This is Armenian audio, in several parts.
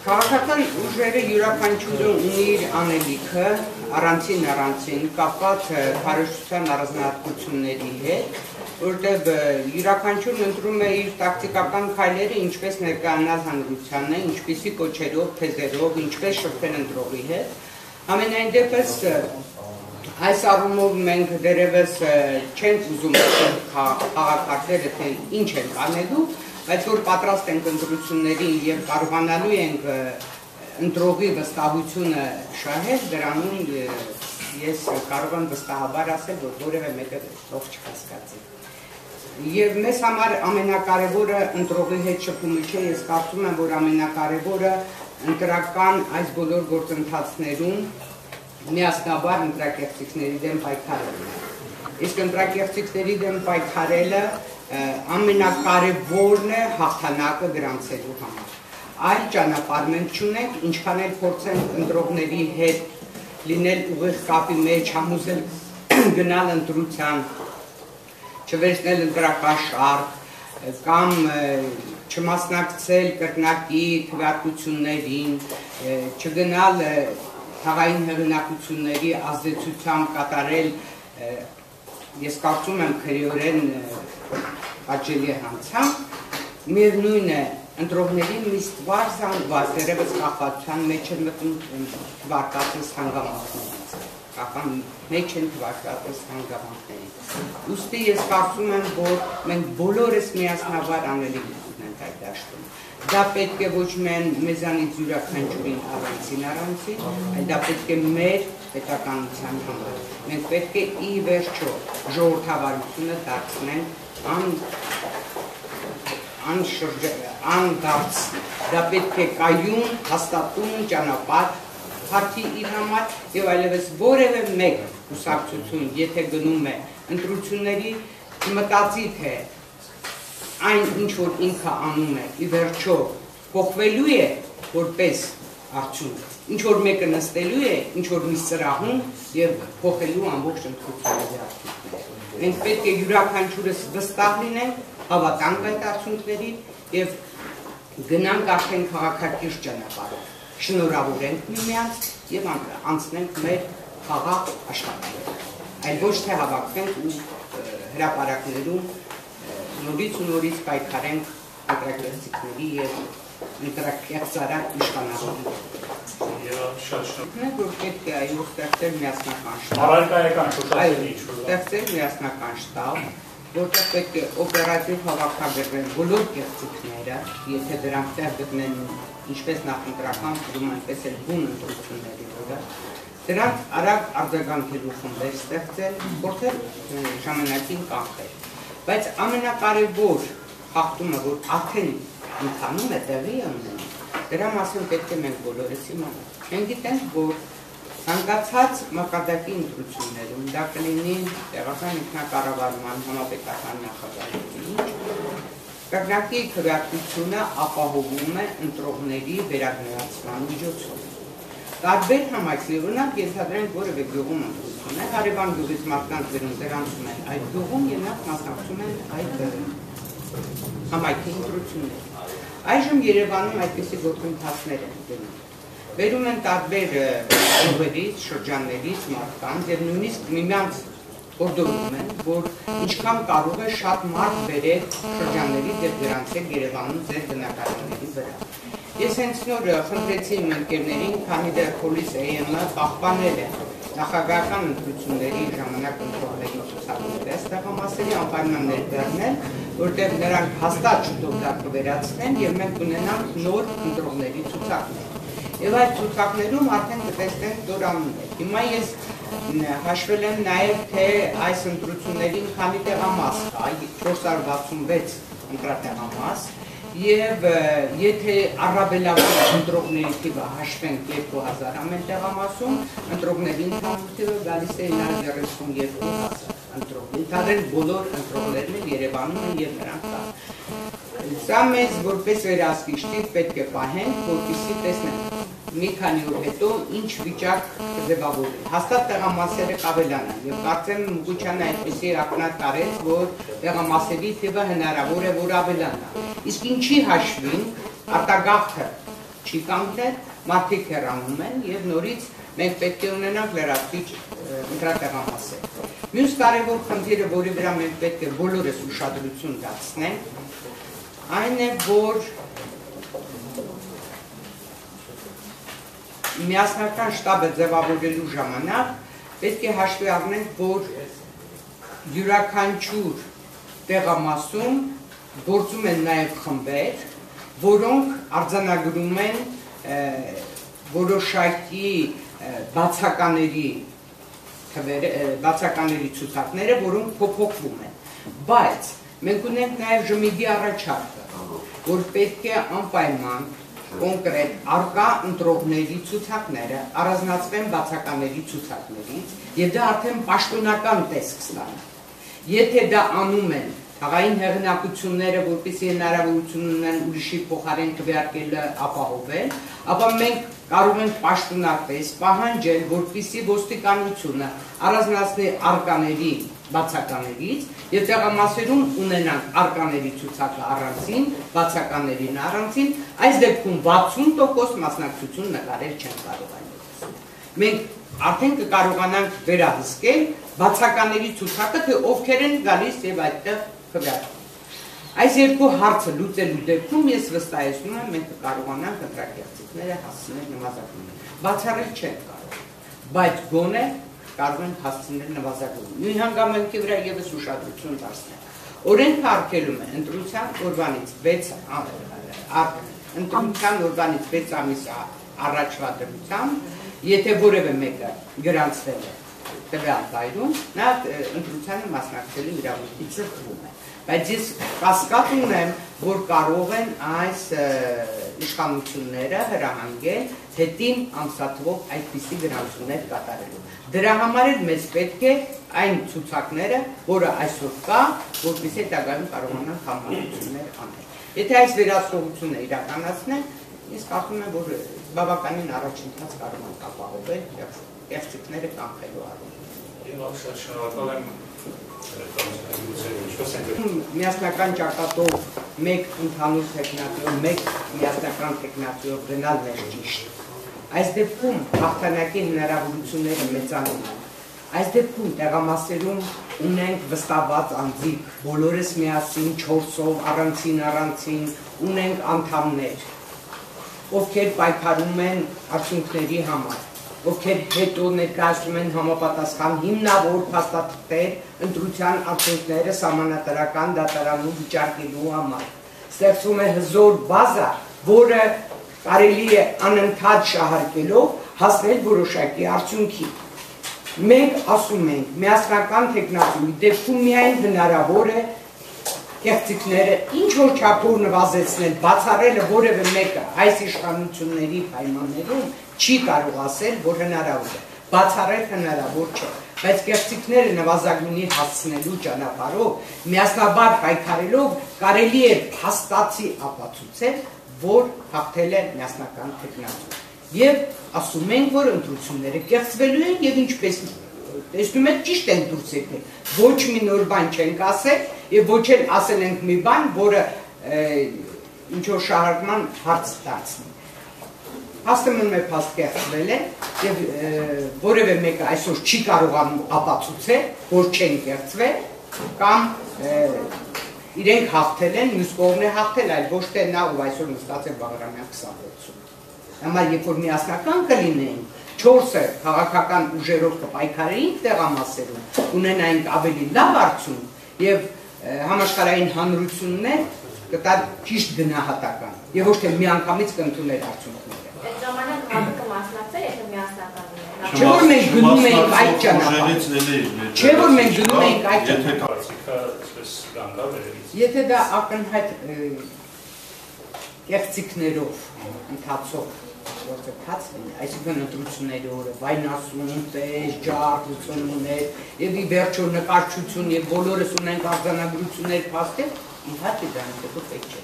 Քաղաքական ուժերը յուրաքանչյուրը ունի իր անելիքը, առանցին կապված քարոզչության առանձնահատկությունների հետ, որտեղ յուրաքանչյուրն ընտրում է իր տակտիկական քայլերը, ինչպես ներկայանալ հանրությանը, ինչպիսի կոչերով, թեզերով, ինչպես շփվել ընտրողի հետ։ Ամենայն դեպս այս առումով մենք դեռևս չենք ուզում խաղակարգերը, թե ինչ ենք անելու, բայց որ պատրաստ ենք ընտրություններին եւ կարողանալու ենք ընտրողի վստահությունը շահել, դրանում ես կարող եմ վստահաբար ասել, որ որևէ մեկը ով չկասկածի։ Եվ մեզ համար ամենակարևորը ընտրողի հետ շփումը չէ, ես կարծում եմ, որ ամենակարևորը ընտրական այս բոլոր գործընթացներում միասնաբար ընտրակեղծիքների դեմ պայքարելն է։ Իսկ ընտրակեղծիքների դեմ պայքարելը ամենակարևորն է հաղթանակը գրանցելու համար։ Այլ ճանապարհ մենք չունենք, ինչքան էլ փորձենք ընտրողների հետ լինել ուղիղ կապի մեջ, համոզել գնալ ընտրության, չվերցնել ընտրակաշառք կամ չմասնակցել կրկնակի քվեարկություններին, չգնալ խաղային հեղինակությունների ազդեցությամբ կատարել, ես կարծում եմ քրեորեն աճելի հանցամ, միևնույն է ընտրողներին մի ստվար զանգված, դեռևս կախվածության մեջ են մտնում թվարկածս հանգամանքներից։ Ուստի ես կարծում եմ, որ մենք բոլորս միասնաբար անելիք ունենք այդ դաշտում։ Դա պետք է ոչ միայն մեզանից յուրաքանչյուրին առանցին, այլ դա պետք է մեր պետականության համար։ Մենք պետք է ի վերջո ժողովրդավարությունը դարձնենք անդարձ, դա պետք է կայուն, հաստատուն ճանապարհ հարթի իր համար եւ այլևս որևէ մեկ կուսակցություն, եթե գնում է ընտրությունների, մտածի թե այն ինչ որ ինքը անում է, ի վերջո փոխվելու է որպես արդյունք, ինչ որ մեկը նստելու է, ինչ որ մի սրահում եւ փոխելու ամբողջ ընտրությունների արդյունքները։ Մենք պետք է յուրաքանչյուրս վստահ լինենք, հավատանք այդ արդյունքներին եւ գնանք արդեն քաղաքակիրթ ճանապարհով, շնորհավորենք միմյանց եւ անցնենք մեր խաղաղ աշխատանքով, այլ ոչ թե հավաքվենք ու հրապարակներում նորից պայքարենք ընտրակեղծիքների եւ ընտրակեղծարան իշխանավորի։ Որ պետք է այո ստեղծել միասնական շտաբ, որտեղ պետք է օպերատիվ հավաքագրել բոլոր կեղծիքները, եթե դրանք տեղ գտնեն ինչպես նախընտրական փուլում, այնպես էլ բուն ընտրությունների վրա, դրանք արագ արձագանքելու խմբեր ստեղծել, փորձել ժամանակին կանխել։ Բայց ամենակարևոր խախտումը, որ արդեն ընթանում է, տեղի է ունենում, դրա մասին պետք է մենք բոլորս իմանանք։ Մենք գիտենք, որ ցանկացած մակարդակի ընտրություններում, դա կլինի տեղական ինքնակառավարման համապետական նախագահի, կրկնակի քվեարկությունը ապահովում է ընտրողների վերագնահատման միջոցով։ Տարբեր համայնքների, օրինակ ենթադրենք որևէ գյուղում ընտրություն է, հարևան գյուղից մարդկանց դրանցում են այդ գյուղում եւ նախ մասնակցում են այդ համայնքի ընտրություններին։ Այժմ Երևանում այդպիսի գործընթացներ են գնում։ Բերում են տարբեր գյուղերից, շրջաններից մարդկանց եւ նույնիսկ միմյանց օրդորում են, որ ինչքան կարող է շատ մարդ բերեք շրջաններից եւ գրանցեք Երևանում ձեր բնակարանների վրա։ Ես հենց նոր խնդրեցի իմ ընկերներին, քանի դեռ Police AM-ը պահպանել է նախագահական ընտրությունների ժամանակ ընտրողների ցուցակները, տեղամասերի անպայման ներդրնել, որտեղ նրանք հաստատ շուտով դա կվերացնեն եւ մենք կունենանք նոր ընտրողների ցուցակներ։ Եվ այդ ցուցակներում արդեն կտեսնենք նոր անուններ։ Հիմա ես հաշվել եմ նաեւ թե այս ընտրություններին քանի տեղամաս կա, 466 ընտրատեղամաս, եւ եթե առավելագույն ընտրողների թիվը հաշվենք 2000 ամեն տեղամասում, ընտրողների ընդհանուր թիվը գալիս է 932,000 ընտրող։ Ընդհանրեն բոլոր ընտրողներն Երևանում են եւ նրանք կան։ Սա մեզ որպես վերահսկիչներ պետք է պահենք, որպեսզի տեսնենք մի քանի օր հետո ինչ վիճակ կձևավորվի։ Հաստատ տեղամասերը կավելանան եւ կարծեմ Մուկուչյանը այնպեսի ակնարկ տարեց, որ տեղամասերի թիվը հնարավոր է որ ավելանա։ Իսկ ինչի հաշվին արտագաղթը չի կանգնել, մարդիկ հեռանում են եւ նորից մենք պետք է ունենանք լրացուցիչ ընտրատեղամասեր։ Մյուս կարևոր խնդիրը, որի վրա մենք պետք է բոլորս ուշադրություն դարձնենք, այն է, որ միասնական շտաբը ձևավորելու ժամանակ պետք է հաշվի առնենք, որ յուրաքանչյուր տեղամասում գործում են նաև խմբեր, որոնք արձանագրում են որոշակի բացակաների ցուցակները, որոնք փոփոխվում են։ Բայց մենք ունենք նաև ժմիդի առաջարկը, որ պետք է անպայման կոնկրետ արկա ընտրողների ցուցակները առանձնացվեն բացակաների ցուցակներից, եւ դա արդեն պաշտոնական տեսք ստանա։ Եթե դա անում են թաղային հեղինակությունները, որպեսզի հնարավորություն ունեն ուրիշի փոխարեն քվեարկելը ապահովել, ապա մենք կարող ենք պաշտոնապես պահանջել, որպեսզի ոստիկանությունը առանձնացնի արտկաների բացականերից եւ տեղամասերում ունենանք արտկաների ցուցակը առանցին, բացականերին առանցին, այս դեպքում 60% մասնակցություն նկարել չեն կարողանում։ Մենք արդեն կկարողանանք վերահսկել բացակաների ցուցակը, թե ովքեր են գալիս եւ այդտեղ քվեարկում։ Այս երկու հարցը լուծելու դեպքում ես վստահեցնում եմ, մենք կկարողանանք ընտրակերտիկները հասցնել նվազագույնի։ Բացառել չեն կարող, բայց գոնե կարող են հասցնել նվազագույնի։ Նույն հանգամանքի վրա եւս ուշադրություն դարձնել։ Օրենքը արգելում է ընտրության օրվանից 6 ամիս առաջվա դրությամբ, եթե որևէ մեկը գրանցվել է տվյալ վայրում, նա ընտրությանը մասնակցելու իրավունքից զրկվում է։ Բայց ես կասկած ունեմ, որ կարող են այս իշխանությունները հրահանգել հետին ամսաթվով այդպիսի գրանցումներ կատարելու։ Դրա համար էլ մեզ պետք է այն ցուցակները, որը այսօր կա, որպեսզի հետագայում կարողանան համառություններ անել։ Եթե այս վերահսկողությունը իրականացնեն, ես կարծում եմ, որ բավականին առաջընթաց կարող ենք ապահովել կեղծիքները կանխելու առումով։ Միասնական ճակատով մեկ ընդհանուր տեխնատիով, մեկ միասնական տեխնատիով գնալն է ճիշտ։ Այս դեպքում հաղթանակի հնարավորությունները մեծանում են։ Այս դեպքում տեղամասերում ունենք վստահված անձիկ, բոլորս միասին 4-ով առանցին ունենք անդամներ, ովքեր պայքարում են արդյունքների համար, ովքեր հետո ներկայացնում են համապատասխան հիմնավոր փաստաթղթեր ընտրության արդյունքները սահմանադրական դատարանում վիճարկելու համար։ Ստեղծվում է հզոր բազա, որը կարելի է անընդհատ շահարկելով հասնել որոշակի արդյունքի։ Մենք ասում ենք, միասնական տեխնատիվի դեպքում միայն հնարավոր է կեղծիքները ինչ-որ չափով նվազեցնել, բացառելը որևէ մեկը այս իշխանությունների պայմաններում չի կարող ասել, որ հնարավոր է, բացառել հնարավոր չէ, բայց կեղծիքները նվազագույնի հասցնելու ճանապարհով միասնաբար պայքարելով կարելի է հաստատի ապացուցել, որ հաղթել է միասնական տեխնատիվը։ Եվ ասում ենք, որ ընտրությունները կեղծվելու են եւ ինչպես տեսնում եք ճիշտ են դուրս եկել, ոչ մի նոր բան չենք ասել եւ ոչ էլ ասել ենք մի բան, որը ինչ որ շահարկման հարց դարձնի։ Հաստատում է փաստ կեղծվել է եւ որևէ մեկը այսօր չի կարողանում ապացուցել, որ չեն կեղծվել կամ իրենք հաղթել են, մյուս կողմն է հաղթել, այլ ոչ թե նա ով այսօր նստած է Բաղրամյան 26-ում։ Համար երբ որ միասնական կլինեին, 4-ը քաղաքական ուժերով կպայքարեին տեղամասերում, ունենայինք ավելի լավ արդյունք եւ համաշխարհային հանրություններ կտար ճիշտ գնահատական եւ ոչ թե միանգամից կընդուներ արդյունքները։ Այդ ժամանակ հատը կմասնակցեր, եթե միասնական լիներ։ Չէ՞ որ մենք գնում ենք այդ ճանապարհով։ Չէ՞ որ մենք գնում ենք այդ ճանապարհով։ Եթե դա ակնհայտ կեղծիքներով ընթացող գործընթաց լինի, այսինքն ընտրությունների օրը վայնասուն, տես, ջարդ, լուծումներ եւ ի վերջո նկարչություն եւ բոլորս ունենք արձանագրություններ փաստել, իհարկե դրանից հետո պետք չէ։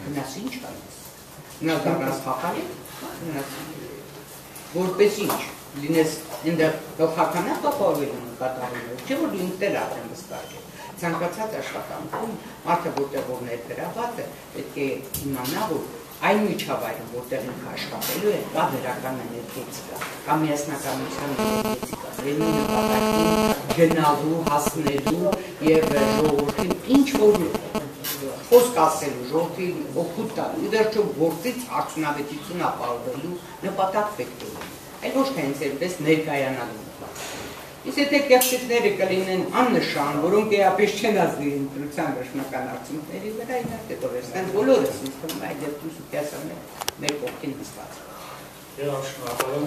Գնաս ինչ կայս։ Նա դառնաս խախալի, որպես ինչ լինես այնտեղ գլխականա ապահովելու կատարելու, չէ՞ որ դու ինքդ արդեն վստահ ես։ Ցանկացած աշխատանքում մարդը որտեղ որ ներգրաված է, պետք է իմանա, որ այն միջավայրը, որտեղ ինքը աշխատելու է, կա վերական էներգետիկա, կա միասնականության էներգետիկա, դրելու նպատակին գնալու, հասնելու եւ ժողովրդին ինչ որ խոսք ասելու, ժողովրդին օգուտ տալու, ի վերջո գործից արդյունավետություն ապահովելու նպատակ պետք է ունենա, այլ ոչ թե հենց այդպես ներկայանալու նպատակ։ Իսկ եթե կեղծիքները կլինեն աննշան, որոնք էապես չեն ազդի ընտրության վերջնական արդյունքների վրա, իհարկե կորեստեն բոլորս, ինձ թվում է այդ դեպքում Սուքիասյանը մեր կողքին նստած։ Շնորհակալ եմ։